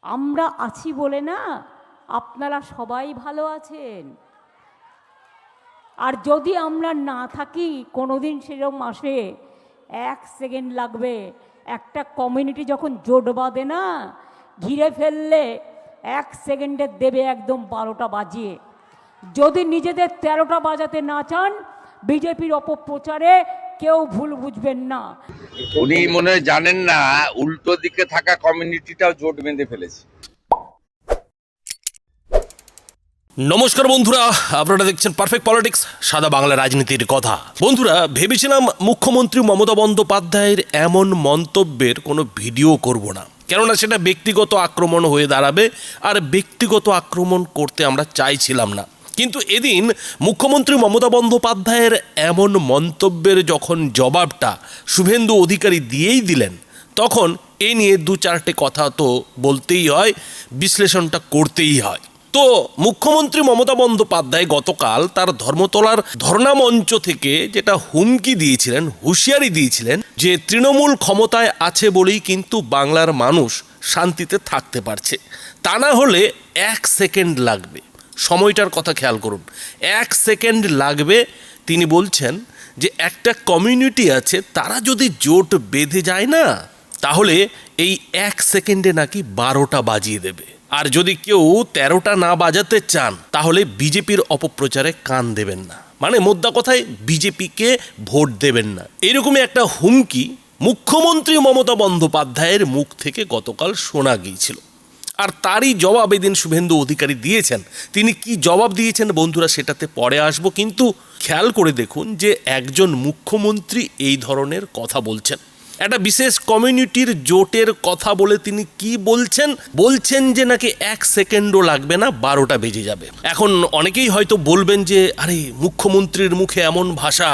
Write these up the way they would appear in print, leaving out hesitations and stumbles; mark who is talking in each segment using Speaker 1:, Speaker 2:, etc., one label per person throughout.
Speaker 1: আমরা আছি বলে না আপনারা সবাই ভালো আছেন। আর যদি আমরা না থাকি কোনোদিন সেরকম আসে, 1 সেকেন্ড লাগবে। একটা কমিউনিটি যখন জোট বাঁধে না, ঘিরে ফেললে 1 সেকেন্ডে দেবে একদম 12টা বাজিয়ে। যদি নিজেদের 13টা বাজাতে না চান, বিজেপির অপপ্রচারে কেউ ভুল বুঝবেন না।
Speaker 2: উনি মনে হয় জানেন না উল্টো দিকে থাকা কমিউনিটিটাও জোট বেঁধে ফেলেছে।
Speaker 3: নমস্কার বন্ধুরা, আপনারা দেখছেন পারফেক্ট পলিটিক্স, সাদা বাংলা রাজনীতির কথা। বন্ধুরা, ভেবেছিলাম মুখ্যমন্ত্রী মমতা বন্দ্যোপাধ্যায়ের এমন মন্তব্যের কোনো ভিডিও করব না, কেননা সেটা ব্যক্তিগত আক্রমণ হয়ে দাঁড়াবে, আর ব্যক্তিগত আক্রমণ করতে আমরা চাইছিলাম না। কিন্তু এদিন মুখ্যমন্ত্রী মমতা বন্দ্যোপাধ্যায়ের এমন মন্তব্যের যখন জবাবটা শুভেন্দু অধিকারী দিয়েই দিলেন, তখন এ নিয়ে 2-4টে কথা তো বলতেই হয়, বিশ্লেষণটা করতেই হয়। তো মুখ্যমন্ত্রী মমতা বন্দ্যোপাধ্যায় গতকাল তার ধর্মতলার ধর্ণা মঞ্চ থেকে যেটা হুমকি দিয়েছিলেন, হুঁশিয়ারি দিয়েছিলেন যে তৃণমূল ক্ষমতায় আছে বলেই কিন্তু বাংলার মানুষ শান্তিতে থাকতে পারছে, তা না হলে 1 সেকেন্ড লাগবে। সময়টার কথা খেয়াল করুন, 1 সেকেন্ড লাগবে। তিনি বলছেন যে একটা কমিউনিটি আছে, তারা যদি জোট বেঁধে যায় না, তাহলে এই 1 সেকেন্ডে নাকি 12টা বাজিয়ে দেবে। আর যদি কেউ 13টা না বাজাতে চান, তাহলে বিজেপির অপপ্রচারে কান দেবেন না, মানে মোদ্দা কথায় বিজেপিকে ভোট দেবেন না। এরকমই একটা হুমকি মুখ্যমন্ত্রী মমতা বন্দ্যোপাধ্যায়ের মুখ থেকে গতকাল শোনা গিয়েছিল। আর তারই জবাব এদিন শুভেন্দু অধিকারী দিয়েছেন। তিনি কি জবাব দিয়েছেন বন্ধুরা, সেটাতে পরে আসবো, কিন্তু খেয়াল করে দেখুন যে একজন মুখ্যমন্ত্রী এই ধরনের কথা বলছেন, একটা বিশেষ কমিউনিটির জোটের কথা বলে তিনি কি বলছেন, বলছেন যে নাকি 1 সেকেন্ডও লাগবে না, 12টা বেজে যাবে। এখন অনেকেই হয়তো বলবেন যে আরে মুখ্যমন্ত্রীর মুখে এমন ভাষা,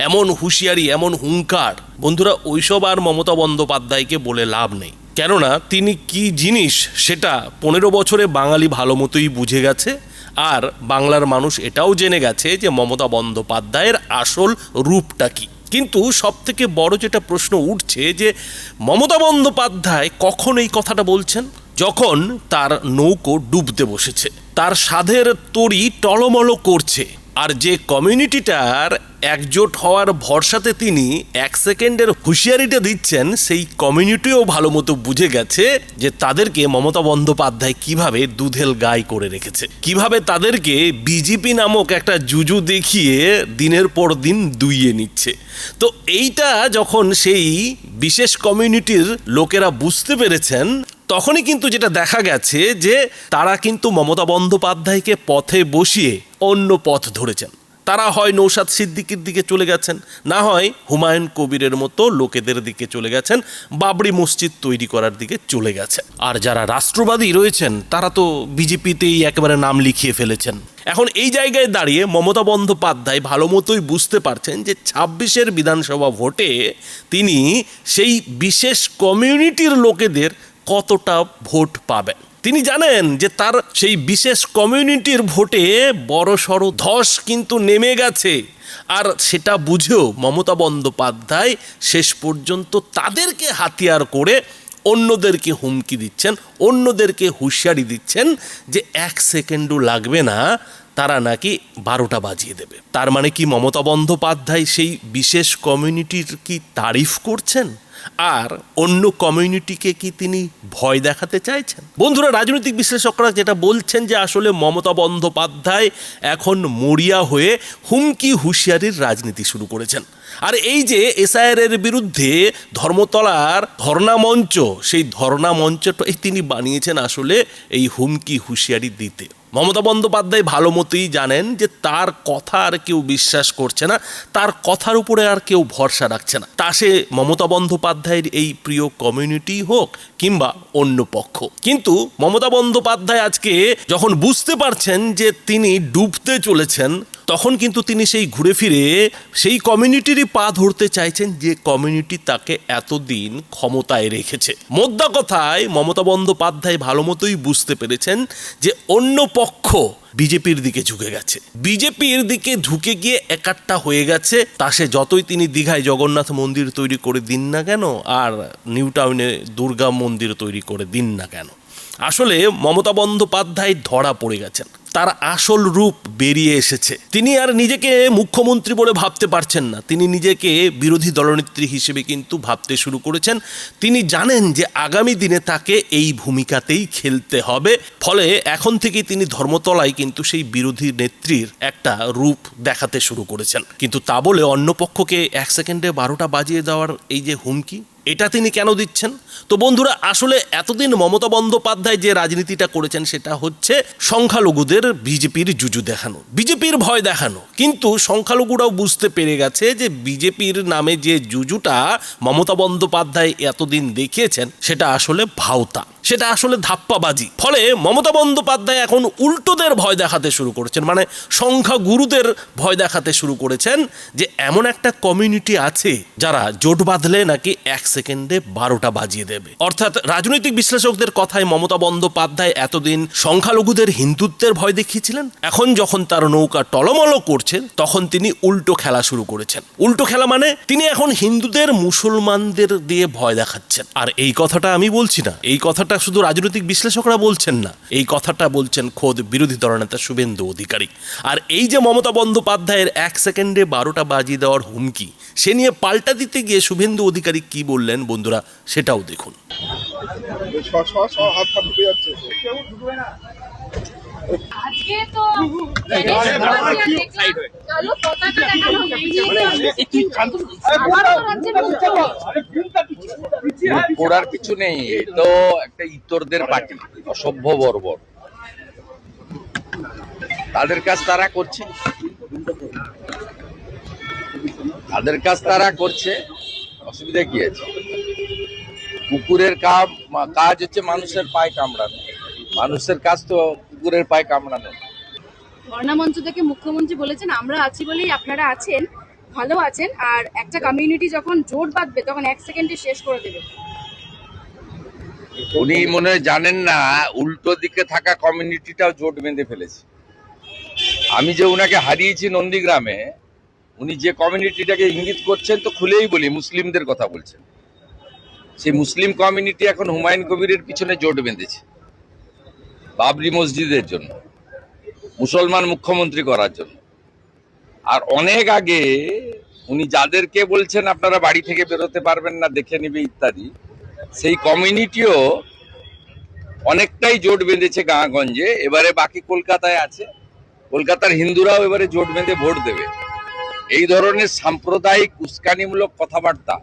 Speaker 3: এমন হুঁশিয়ারি, এমন হুঙ্কার। বন্ধুরা, ওইসব আর মমতা বন্দ্যোপাধ্যায়কে বলে লাভ নেই, কেননা তিনি কি জিনিস সেটা 15 বছরে বাঙালি ভালো মতোই বুঝে গেছে। আর বাংলার মানুষ এটাও জেনে গেছে যে মমতা বন্দ্যোপাধ্যায়ের আসল রূপটা কি। কিন্তু সব থেকে বড় যেটা প্রশ্ন উঠছে যে মমতা বন্দ্যোপাধ্যায় কখন এই কথাটা বলছেন, যখন তার নৌকো ডুবতে বসেছে, তার সাধের তরি টলমল করছে, আর যে কমিউনিটিটার একজোট হওয়ার ভরসাতে তিনি 1 সেকেন্ডের হুঁশিয়ারিটা দিচ্ছেন, সেই কমিউনিটিও ভালো মতো বুঝে গেছে যে তাদেরকে মমতা বন্দ্যোপাধ্যায় কিভাবে দুধেল গাই করে রেখেছে, কিভাবে তাদেরকে বিজেপি নামক একটা জুজু দেখিয়ে দিনের পর দিন দুইয়ে নিচ্ছে। তো এইটা যখন সেই বিশেষ কমিউনিটির লোকেরা বুঝতে পেরেছেন, তখনই কিন্তু যেটা দেখা গেছে যে তারা কিন্তু মমতা বন্দ্যোপাধ্যায়কে পথে বসিয়ে অন্য পথ ধরেছেন। তারা হয় নৌশাদ সিদ্দিকীর দিকে চলে গেছেন, না হয় হুমায়ুন কবিরের মতো লোকেদের দিকে চলে গেছেন, বাবরি মসজিদ তৈরি করার দিকে চলে গেছেন। আর যারা রাষ্ট্রবাদী রয়েছেন, তারা তো বিজেপিতেই একেবারে নাম লিখিয়ে ফেলেছেন। এখন এই জায়গায় দাঁড়িয়ে মমতা বন্দ্যোপাধ্যায় ভালো মতোই বুঝতে পারছেন যে 26-এর বিধানসভা ভোটে তিনি সেই বিশেষ কমিউনিটির লোকেদের কতটা ভোট পাবেন। তিনি জানেন যে তার সেই বিশেষ কমিউনিটির ভোটে বড়সড় ধস কিন্তু নেমে গেছে। আর সেটা বুঝেও মমতা বন্দ্যোপাধ্যায় শেষ পর্যন্ত তাদেরকে হাতিয়ার করে অন্যদেরকে হুমকি দিচ্ছেন, অন্যদেরকে হুঁশিয়ারি দিচ্ছেন যে 1 সেকেন্ডও লাগবে না, তারা নাকি 12টা বাজিয়ে দেবে। তার মানে কি মমতা বন্দ্যোপাধ্যায় সেই বিশেষ কমিউনিটির কি তারিফ করছেন, আর অন্য কমিউনিটিকে কি তিনি ভয় দেখাতে চাইছেন? বন্ধুরা, রাজনৈতিক বিশ্লেষকরা যেটা বলছেন যে আসলে মমতা বন্দ্যোপাধ্যায় এখন মরিয়া হয়ে হুমকি হুঁশিয়ারির রাজনীতি শুরু করেছেন। আর এই যে এসআইআর এর বিরুদ্ধে ধর্মতলার ধর্ণা মঞ্চ, সেই ধর্ণা মঞ্চটাই তিনি বানিয়েছেন আসলে এই হুমকি হুঁশিয়ারি দিতে। মমতা বন্দ্যোপাধ্যায় ভালো মতোই জানেন যে তার কথা আর কেউ বিশ্বাস করছে না, তার কথার উপরে আর কেউ ভরসা রাখছে না, তা সে মমতা বন্দ্যোপাধ্যায়ের এই প্রিয় কমিউনিটি হোক কিংবা অন্য পক্ষ। কিন্তু মমতা বন্দ্যোপাধ্যায় আজকে যখন বুঝতে পারছেন যে তিনি ডুবতে চলেছেন, তখন কিন্তু তিনি সেই ঘুরে ফিরে সেই কমিউনিটিরই পা ধরতে চাইছেন যে কমিউনিটি তাকে এতদিন ক্ষমতায় রেখেছে। মোদ্দা কথায় মমতা বন্দ্যোপাধ্যায় ভালো মতোই বুঝতে পেরেছেন যে অন্য পক্ষ বিজেপির দিকে ঝুঁকে গেছে, বিজেপির দিকে ঝুঁকে গিয়ে একাট্টা হয়ে গেছে। তা সে যতই তিনি দীঘায় জগন্নাথ মন্দির তৈরি করে দিন না কেন, আর নিউ টাউনে দুর্গা মন্দির তৈরি করে দিন না কেন, আসলে মমতা বন্দ্যোপাধ্যায় ধরা পড়ে গেছেন, তার আসল রূপ বেরিয়ে এসেছে। তিনি আর নিজেকে মুখ্যমন্ত্রী বলে ভাবতে পারছেন না, তিনি নিজেকে বিরোধী দলনেত্রী হিসেবে কিন্তু ভাবতে শুরু করেছেন। তিনি জানেন যে আগামী দিনে তাকে এই ভূমিকাতেই খেলতে হবে, ফলে এখন থেকেই তিনি ধর্মতলায় কিন্তু সেই বিরোধী নেত্রীর একটা রূপ দেখাতে শুরু করেছেন। কিন্তু তা বলে অন্য পক্ষকে 1 সেকেন্ডে 12টা বাজিয়ে দেওয়ার এই যে হুমকি, এটা তিনি কেন দিচ্ছেন? তো বন্ধুরা, আসলে এতদিন মমতা বন্দ্যোপাধ্যায় যে রাজনীতিটা করেছেন সেটা হচ্ছে সংখ্যালঘুদের বিজেপির জুজু দেখানো, বিজেপির ভয় দেখানো। কিন্তু সংখ্যালঘুরাও বুঝতে পেরে গেছে যে বিজেপির নামে যে জুজুটা মমতা বন্দ্যোপাধ্যায় এতদিন দেখিয়েছেন সেটা আসলে ভাওতা, সেটা আসলে ধাপ্পাবাজি। ফলে মমতা বন্দ্যোপাধ্যায় এখন উল্টোদের ভয় দেখাতে শুরু করেছেন, মানে সংখ্যাগুরুদের ভয় দেখাতে শুরু করেছেন যে এমন একটা কমিউনিটি আছে যারা জোট বাঁধলে নাকি 1 সেকেন্ডে 12টা বাজিয়ে দেবে। অর্থাৎ রাজনৈতিক বিশ্লেষকদের কথায় মমতা বন্দ্যোপাধ্যায় এতদিন সংখ্যালঘুদের হিন্দুত্বের ভয় দেখিয়েছিলেন, এখন যখন তার নৌকা টলমল করছেন তখন তিনি উল্টো খেলা শুরু করেছেন। উল্টো খেলা মানে তিনি এখন হিন্দুদের মুসলমানদের দিয়ে ভয় দেখাচ্ছেন। আর এই কথাটা আমি বলছি না, এই কথাটা শুধু রাজনৈতিক বিশ্লেষকরা বলছেন না, এই কথাটা বলছেন খোদ বিরোধী দলনেতা শুভেন্দু অধিকারী। আর এই যে মমতা বন্দ্যোপাধ্যায়ের 1 সেকেন্ডে 12টা বাজিয়ে দেওয়ার হুমকি, সে নিয়ে পাল্টা দিতে গিয়ে শুভেন্দু অধিকারী কি বললেন বন্ধুরা, সেটাও দেখুন।
Speaker 4: আজকে তো কালো পতাকা দেখানো
Speaker 2: পড়ার কিছু নেই, তো একটা ইতরদের পার্টি, অসভ্য বর্বর, তাদের কাজ তারা করছে, তাদের কাজ তারা করছে, অসুবিধা কি আছে? কুকুরের কাজ হচ্ছে মানুষের পায়ে কামড়ানো, মানুষের কাজ তো কুকুরের পায়ে কামড়ানো।
Speaker 4: ধর্ণা মঞ্চ থেকে মুখ্যমন্ত্রী বলেছেন আমরা আছি বলেই আপনারা আছেন, ভালো আছেন, আর একটা কমিউনিটি যখন জোট বাঁধবে তখন 1 সেকেন্ডে শেষ করে দেবে।
Speaker 2: উনি মনে হয় জানেন না উল্টো দিকে থাকা কমিউনিটিটাও জোট বেঁধে ফেলেছে। আমি যে উনাকে হারিয়েছি নন্দীগ্রামে, উনি যে কমিউনিটিটাকে ইঙ্গিত করছেন, তো খুলেই বলি মুসলিমদের কথা বলছেন। সেই মুসলিম কমিউনিটি এখন হুমায়ুন কবিরের পিছনে জোট বেঁধেছে বাবরি মসজিদের জন্য, মুসলমান মুখ্যমন্ত্রী করার জন্য। আর অনেক আগে উনি যাদেরকে বলছেন আপনারা বাড়ি থেকে বেরোতে পারবেন না, দেখে নিবে ইত্যাদি, সেই কমিউনিটিও অনেকটাই জোট বেঁধেছে গাঁগঞ্জে। এবারে বাকি কলকাতায় আছে, কলকাতার হিন্দুরাও এবারে জোট বেঁধে ভোট দেবে। এই ধরনের সাম্প্রদায়িক উস্কানিমূলক কথাবার্তা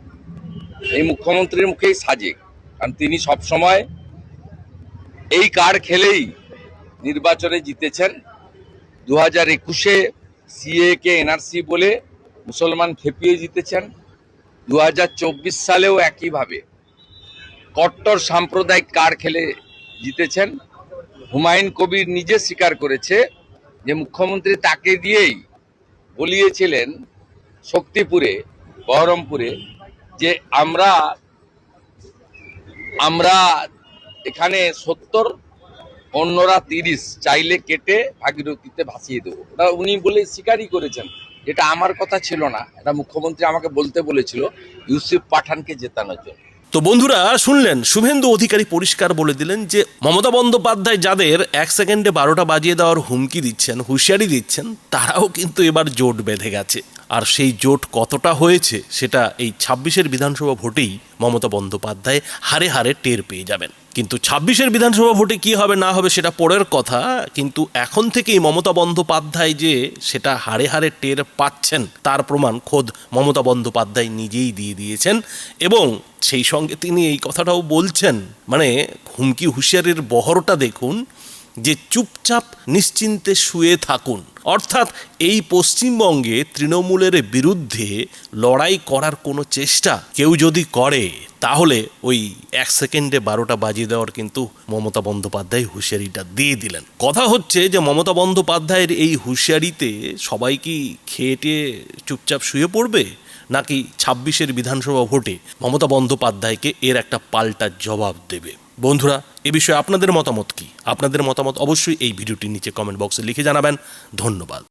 Speaker 2: এই মুখ্যমন্ত্রীর মুখেই সাজে, কারণ তিনি সব সময় এই কার্ড খেলেই নির্বাচনে জিতেছেন। 2021-এ সিএ কে এনআরসি বলে মুসলমান খেপিয়ে জিতেছেন, 2024 সালেও একইভাবে কট্টর সাম্প্রদায়িক কার্ড খেলে জিতেছেন। হুমায়ুন কবির নিজে স্বীকার করেছে যে মুখ্যমন্ত্রী তাকে দিয়েই বলিয়েছিলেন শক্তিপুরে, বহরমপুরে, যে আমরা এখানে 70, অন্যরা 30, চাইলে কেটে ভাগীরথীতে ভাসিয়ে দেবো। ওটা উনি বলে স্বীকারই করেছেন, যেটা আমার কথা ছিল না, এটা মুখ্যমন্ত্রী আমাকে বলতে বলেছিল ইউসুফ পাঠানকে জেতানোর জন্য।
Speaker 3: তো বন্ধুরা শুনলেন, শুভেন্দু অধিকারী পরিষ্কার বলে দিলেন যে মমতা বন্দ্যোপাধ্যায় যাদের 1 সেকেন্ডে 12টা বাজিয়ে দেওয়ার হুমকি দিচ্ছেন, হুঁশিয়ারি দিচ্ছেন, তারাও কিন্তু এবার জোট বেঁধে গেছে। আর সেই জোট কতটা হয়েছে সেটা এই 26-এর বিধানসভা ভোটেই মমতা বন্দ্যোপাধ্যায় হারে হারে টের পেয়ে যাবেন। কিন্তু 26-এর বিধানসভা ভোটে কি হবে না হবে সেটা পরের কথা, কিন্তু এখন থেকেই মমতা বন্দ্যোপাধ্যায় যে সেটা হারে হারে টের পাচ্ছেন তার প্রমাণ খোদ মমতা বন্দ্যোপাধ্যায় নিজেই দিয়ে দিয়েছেন। এবং সেই সঙ্গে তিনি এই কথাটাও বলছেন, মানে হুমকি হুঁশিয়ারির বহরটা দেখুন, যে চুপচাপ নিশ্চিন্তে শুয়ে থাকুন। অর্থাৎ এই পশ্চিমবঙ্গে তৃণমূলের বিরুদ্ধে লড়াই করার কোনো চেষ্টা কেউ যদি করে তাহলে ওই 1 সেকেন্ডে 12টা বাজিয়ে দেওয়ার কিন্তু মমতা বন্দ্যোপাধ্যায় হুঁশিয়ারিটা দিয়ে দিলেন। কথা হচ্ছে যে মমতা বন্দ্যোপাধ্যায়ের এই হুঁশিয়ারিতে সবাই কি খেয়ে চুপচাপ শুয়ে পড়বে, নাকি 26-এর বিধানসভা ভোটে মমতা বন্দ্যোপাধ্যায়কে এর একটা পাল্টা জবাব দেবে? বন্ধুরা, এ বিষয়ে আপনাদের মতামত কি? আপনাদের মতামত অবশ্যই এই ভিডিওটির নিচে কমেন্ট বক্সে লিখে জানাবেন। ধন্যবাদ।